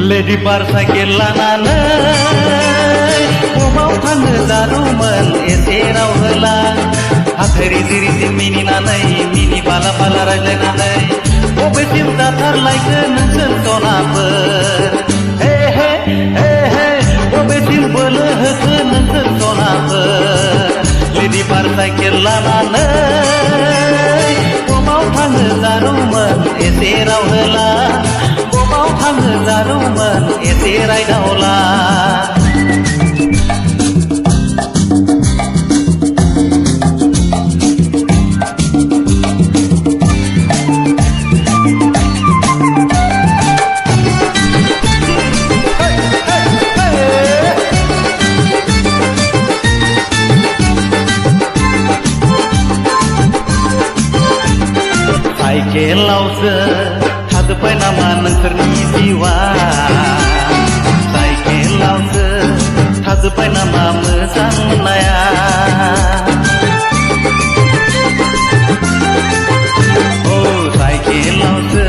lady बार cycle लानानै बबाव थांनो जादोंमोन एसे राव होला हाथाय रिजि रिजि मिनिनानै मिनि बाला बाला रायज्लायनानै बबेसिम जाथारलायखो नोंसोर सनाफोर हे हे हे हे बबेसिम बोलो होखो नोंसोर सनाफोर लेडि बार साइकेल लानानै बबाव थांनो जादोंमोन एसे राव होला बबाव थांनो जादोंमोन एसे रायदावला साइकेलावसो थाजोब्बाय नामा नोंसोरनि जिउआ साइकेलावसो थाजोब्बाय नामा मोजां मोननाया औ साइकेलावसो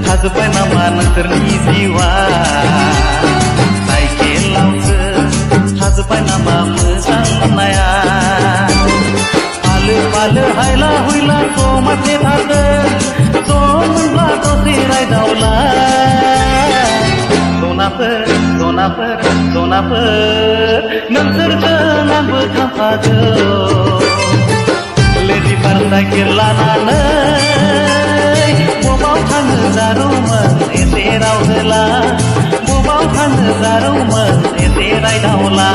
थाजोब्बाय नामा नोंसोरनि जिउआ साइकेलावसो थाजोब्बाय नामा मोजां मोननाया पालो पालो हायला हुइला समाथे थागोन मोनब्ला दसे रायदावला सनाफोर सनाफोर सनाफोर नोंसोरजों आंबो थांफागौ लेडि बार साइकेल लानानै बबाव थांनो जादोंमोन एसे राव होला बबाव थांनो जादोंमोन एसे रायदावला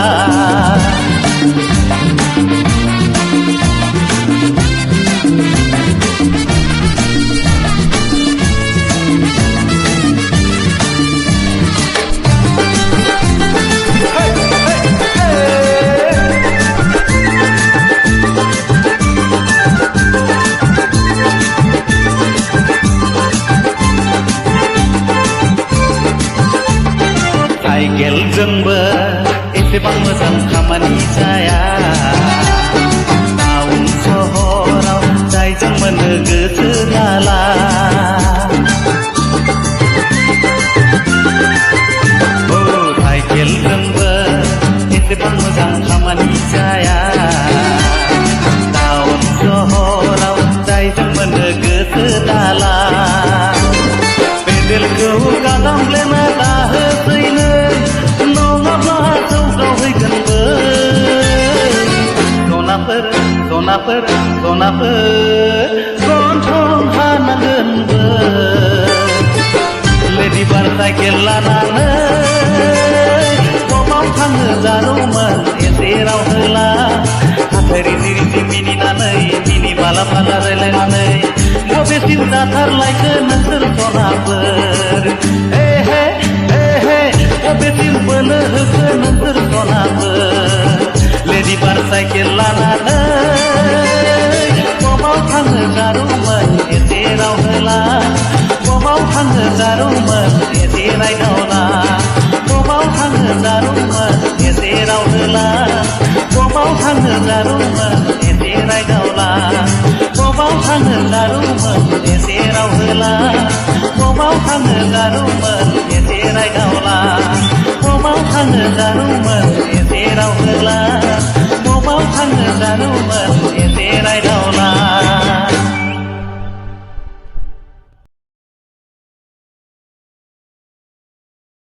साइकेलजोंबो एसेबां मोजां खामानि जाया टाउन सहराव जायजों मोनो गोसो जाला औ साइकेलजोंबो एसेबां मोजां खामानि जाया टाउन सहराव जायजों मोनो गोसो जाला पेडेलखौ गादामब्लेना दाहोसैनो सनाफोर सनाफोर गन्थं हानांगोनबो लेडि बार साइकेल लानानै बबाव थांनो जादोंमोन एसे राव होला हाथाय रिजि रिजि मिनिनानै मिनि बाला बाला रायज्लायनानै बबेसिम जाथारलायखो नोंसोर सनाफोर हे हे हे हे बबेसिम बोलो होखो नोंसोर सनाफोर लेडि बार साइकेल लानानै बबाव थांनो जादोंमोन एसे राव होला बबाव थांनो जादोंमोन एसे रायदावला बबाव थांनो जादोंमोन एसे राव होला बबाव थांनो जादोंमोन एसे रायदावला बबाव थांनो जादोंमोन एसे राव होला बबाव थांनो जादोंमोन एसे रायदावला बबाव थांनो जादोंमोन